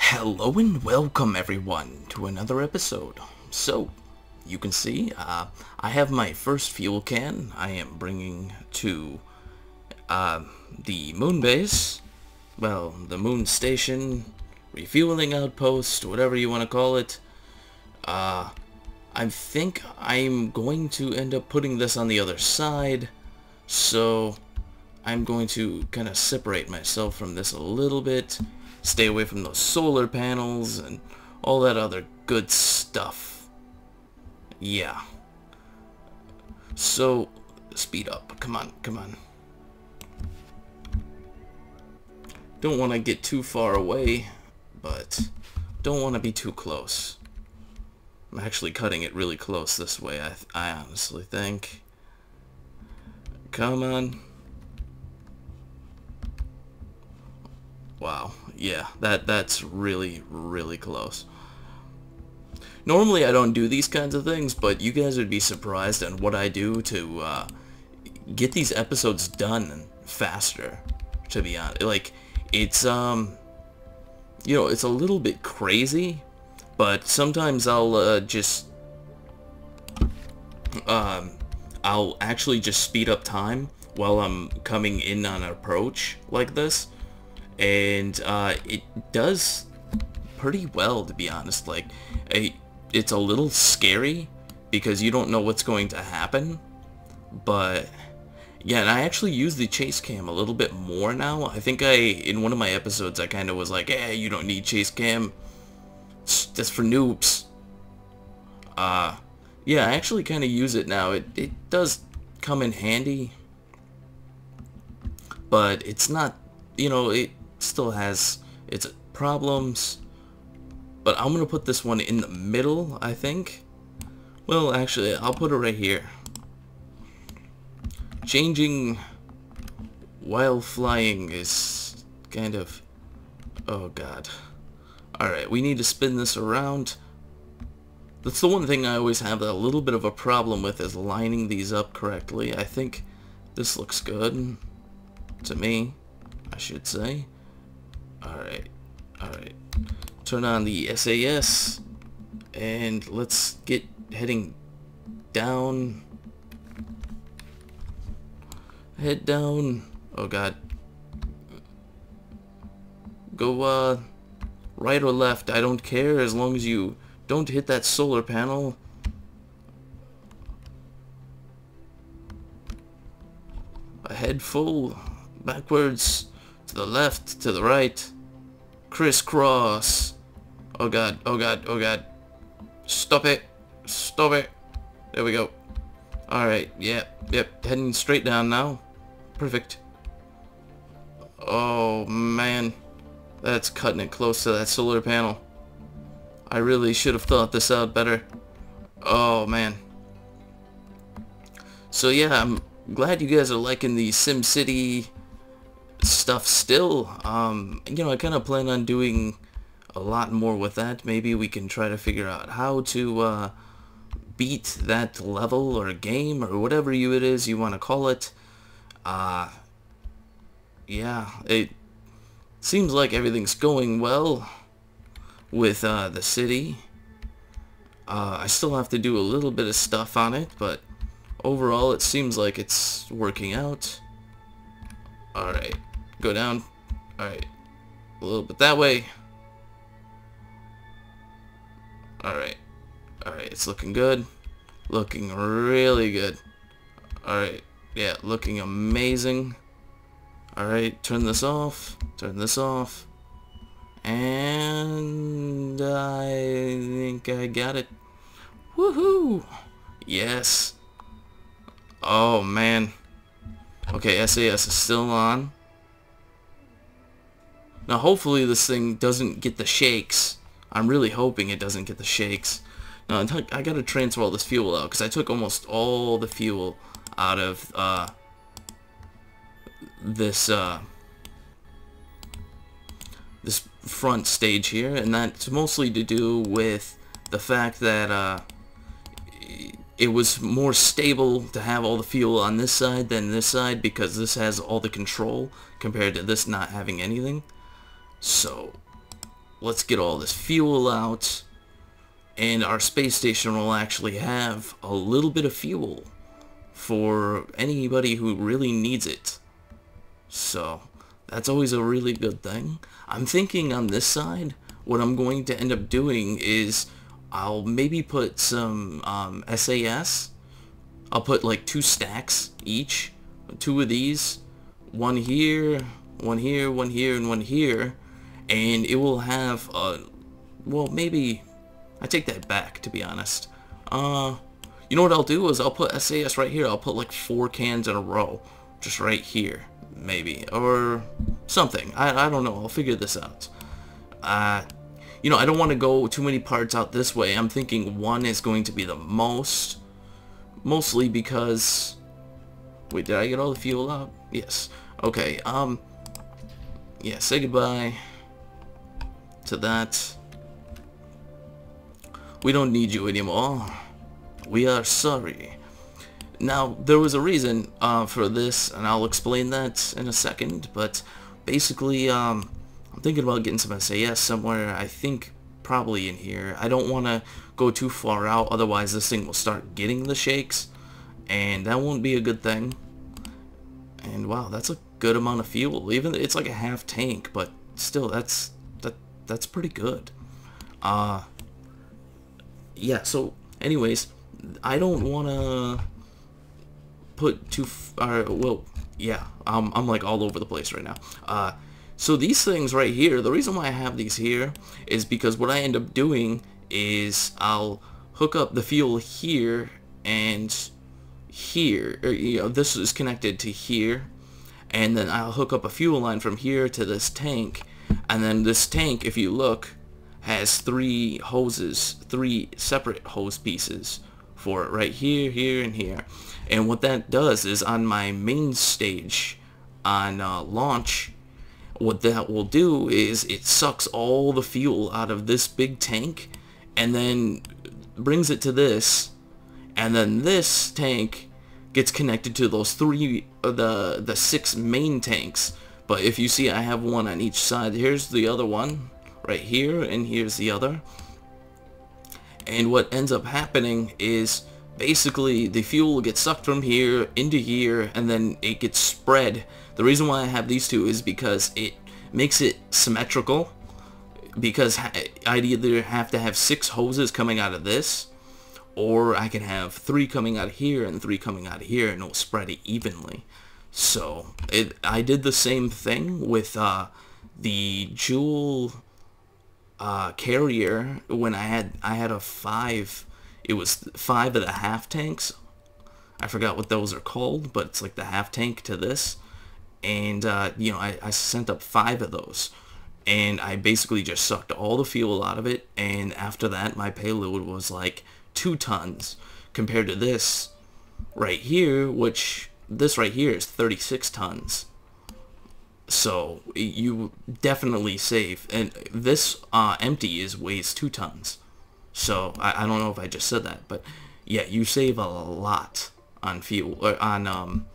Hello and welcome everyone to another episode. So, you can see, I have my first fuel can I am bringing to the moon base, well, the moon station, refueling outpost, whatever you want to call it. I think I'm going to end up putting this on the other side, so I'm going to kind of separate myself from this a little bit. Stay away from those solar panels and all that other good stuff. Yeah. So, speed up. Come on, come on. Don't want to get too far away, but don't want to be too close. I'm actually cutting it really close this way, I honestly think. Come on. Wow, yeah, that's really, really close. Normally I don't do these kinds of things, but you guys would be surprised at what I do to get these episodes done faster, to be honest. Like, it's, you know, it's a little bit crazy, but sometimes I'll I'll actually just speed up time while I'm coming in on an approach like this. And it does pretty well, to be honest. Like, it's a little scary because you don't know what's going to happen, but yeah. And I actually use the chase cam a little bit more now. I think in one of my episodes I kind of was like, "Hey, you don't need chase cam, that's for noobs." Yeah, I actually kind of use it now. It does come in handy, but it's not, you know, it still has its problems. But I'm gonna put this one in the middle, I think. Well, actually, I'll put it right here. Changing while flying is kind of, oh god. Alright, we need to spin this around. That's the one thing I always have a little bit of a problem with, is lining these up correctly. I think this looks good to me, I should say. Alright, alright. Turn on the SAS, and let's get heading down. Head down. Oh god. Go, right or left, I don't care, as long as you don't hit that solar panel. Ahead full, backwards, to the left, to the right, crisscross. Oh god, oh god, oh god. Stop it, stop it. There we go. Alright, yep, heading straight down now. Perfect. Oh man, that's cutting it close to that solar panel. I really should have thought this out better. Oh man. So yeah, I'm glad you guys are liking the SimCity stuff still. You know, I kind of plan on doing a lot more with that. Maybe we can try to figure out how to beat that level or game or whatever it is you want to call it. Yeah, it seems like everything's going well with the city. I still have to do a little bit of stuff on it, but overall it seems like it's working out. Alright, go down. Alright, a little bit that way. Alright, alright, it's looking good. Looking really good. Alright, yeah, looking amazing. Alright, turn this off. Turn this off. And I think I got it. Woohoo! Yes. Oh man. Okay, SAS is still on. Now hopefully this thing doesn't get the shakes. I'm really hoping it doesn't get the shakes. Now I gotta transfer all this fuel out, because I took almost all the fuel out of this this front stage here, and that's mostly to do with the fact that it was more stable to have all the fuel on this side than this side, because this has all the control compared to this not having anything. So let's get all this fuel out, and our space station will actually have a little bit of fuel for anybody who really needs it. So that's always a really good thing. I'm thinking on this side, what I'm going to end up doing is I'll maybe put some SAS. I'll put like 2 stacks each, 2 of these, one here, one here, one here, and one here, and it will have well, maybe I take that back, to be honest. You know what I'll do is I'll put SAS right here. I'll put like 4 cans in a row, just right here, maybe, or something. I don't know. I'll figure this out. You know, I don't want to go too many parts out this way. I'm thinking 1 is going to be the mostly because, wait, did I get all the fuel out? Yes. Okay. Yeah. Say goodbye to that. We don't need you anymore. We are sorry. Now, there was a reason for this, and I'll explain that in a second, but basically, I'm thinking about getting some SAS somewhere. I think probably in here. I don't want to go too far out, otherwise this thing will start getting the shakes, and that won't be a good thing. And wow, that's a good amount of fuel. Even it's like a half tank, but still, that's pretty good. Yeah, so anyways, I don't want to put too far, well, yeah, I'm like all over the place right now. So these things right here, the reason why I have these here is because what I end up doing is I'll hook up the fuel here and here, or, you know, this is connected to here, and then I'll hook up a fuel line from here to this tank, and then this tank, if you look, has 3 hoses, 3 separate hose pieces for it, right here, here, and here. And what that does is on my main stage on launch, what that will do is it sucks all the fuel out of this big tank and then brings it to this, and then this tank gets connected to those 3, the 6 main tanks. But if you see, I have one on each side. Here's the other one right here, and here's the other. And what ends up happening is basically the fuel gets sucked from here into here, and then it gets spread. The reason why I have these 2 is because it makes it symmetrical, because I'd either have to have 6 hoses coming out of this, or I can have 3 coming out of here and 3 coming out of here, and it'll spread it evenly. So I did the same thing with the Joule carrier when I had a 5. It was 5 of the half tanks. I forgot what those are called, but it's like the half tank to this. And you know, I sent up 5 of those, and I basically just sucked all the fuel out of it. And after that, my payload was like 2 tons compared to this right here, which this right here is 36 tons. So you definitely save, and this empty weighs 2 tons. So I don't know if I just said that, but yeah, you save a lot on fuel, or on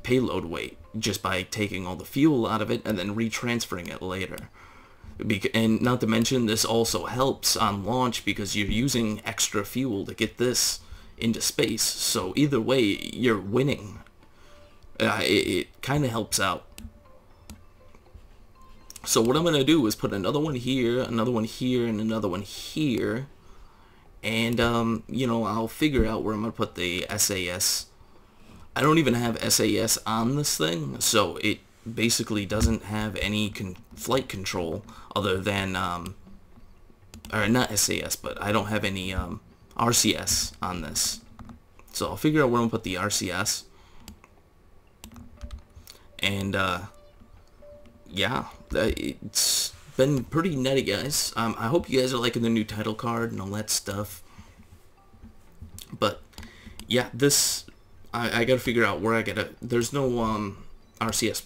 payload weight, just by taking all the fuel out of it and then retransferring it later. And not to mention, this also helps on launch because you're using extra fuel to get this into space. So either way, you're winning. It kind of helps out. So what I'm going to do is put another one here, another one here, and another one here. And, you know, I'll figure out where I'm going to put the SAS. I don't even have SAS on this thing, so it basically doesn't have any flight control other than, or not SAS, but I don't have any RCS on this. So I'll figure out where I'm going to put the RCS. And, yeah, it's been pretty nutty, guys. I hope you guys are liking the new title card and all that stuff. But yeah, this I gotta figure out where I gotta. There's no RCS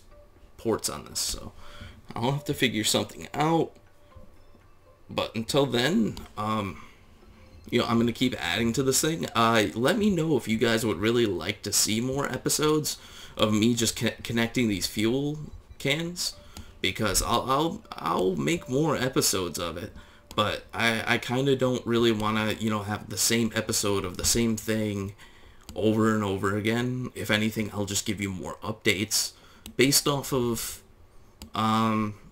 ports on this, so I'll have to figure something out. But until then, you know, I'm gonna keep adding to this thing. Let me know if you guys would really like to see more episodes of me just connecting these fuel cans because I'll make more episodes of it, but I kind of don't really want to, you know, have the same episode of the same thing over and over again. If anything, I'll just give you more updates based off of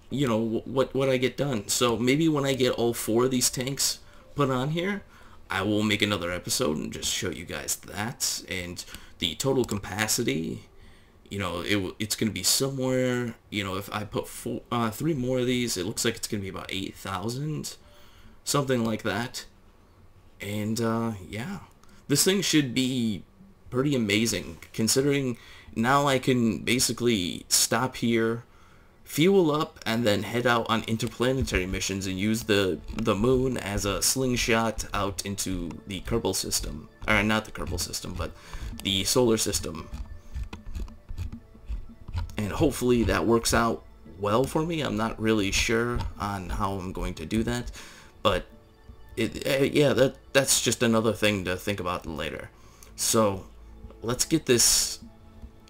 you know, what I get done. So maybe when I get all 4 of these tanks put on here, I will make another episode and just show you guys that, and the total capacity. You know, it's going to be somewhere, you know, if I put 3 more of these, it looks like it's going to be about 8,000, something like that. And yeah, this thing should be pretty amazing, considering now I can basically stop here, fuel up, and then head out on interplanetary missions and use the moon as a slingshot out into the Kerbal system. Or not the Kerbal system, but the solar system. And hopefully that works out well for me. I'm not really sure on how I'm going to do that, but yeah, that's just another thing to think about later. So let's get this.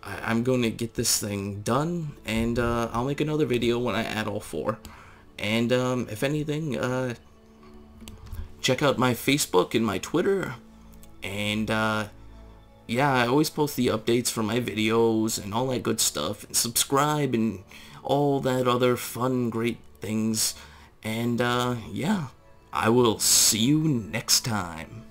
I'm going to get this thing done, and I'll make another video when I add all 4. And if anything, check out my Facebook and my Twitter, and yeah, I always post the updates for my videos and all that good stuff, and subscribe and all that other fun, great things. And yeah, I will see you next time.